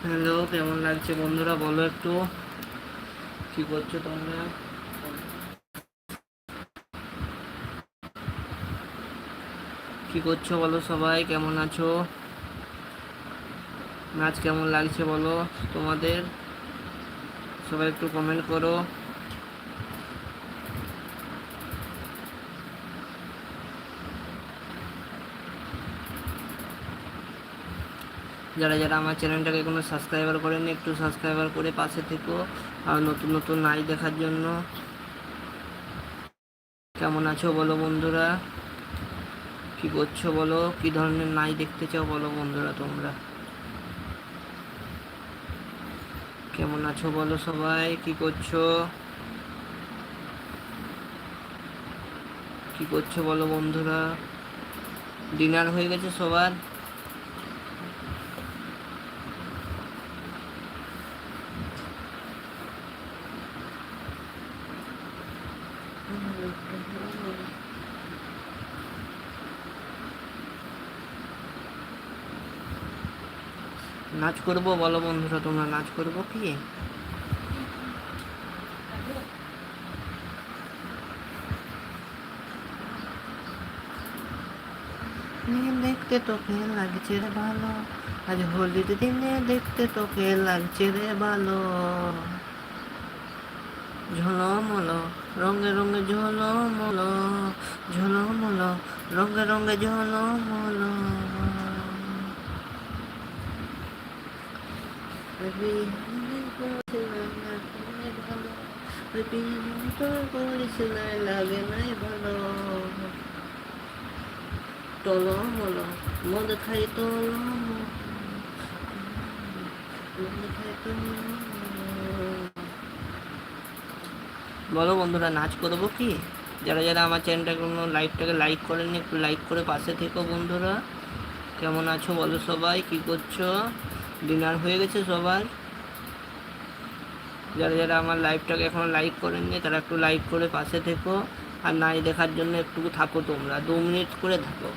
Hello, কেমন লাগছে বন্ধুরা বলো একটু। কি করছো তোমরা? কি করছো বলো, সবাই কেমন আছো? নাচ কেমন লাগছে বলো তোমাদের, সবাই একটু কমেন্ট করো। যারা যারা আমার চ্যানেলটাকে কোনো সাবস্ক্রাইবার করেনি একটু সাবস্ক্রাইবার করে পাশে থেকো, আর নতুন নতুন নাচ দেখার জন্য। কেমন আছো বলো বন্ধুরা, কি করছো বলো, কি ধরনের নাচ দেখতে চাও বলো বন্ধুরা তোমরা। কেমন আছো বলো সবাই, কি করছো, কি করছো বলো বন্ধুরা। ডিনার হয়ে গেছে সবার? নাচ করবো বলো বন্ধুরা, তোমরা নাচ করবো কি? দেখতে তোকে লাগছে রে ভালো, আজ হোলির দিনে দেখতে তোকে লাগছে রে ভালো। ঝলমলো রঙে রঙে ঝলমলো, ঝলমলো রঙে রঙে ঝলমলো। লাগে নাই ভালো, টলমলো মদ খাই টলমলো, মদ খাই টলমলো। বলো বন্ধুরা, নাচ করবো কি? যারা যারা আমার চ্যানেলটাকে কোনো লাইভটাকে লাইক করেননি একটু লাইক করে পাশে থেকো বন্ধুরা। কেমন আছো বলো সবাই, কি করছো? ডিনার হয়ে গেছে সবার? যারা যারা আমার লাইভটাকে এখনও লাইক করেননি তারা একটু লাইক করে পাশে থেকো, আর নাচ দেখার জন্য একটু থাকো, তোমরা 2 মিনিট করে থাকো।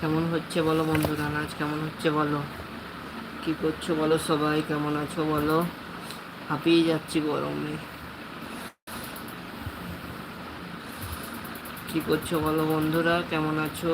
কেমন হচ্ছে বলো বন্ধুরা, নাচ কেমন হচ্ছে বলো, কি করছো বলো সবাই, কেমন আছো বলো। হাঁপিয়ে যাচ্ছি গরমে। কি করছো বলো বন্ধুরা, কেমন আছো?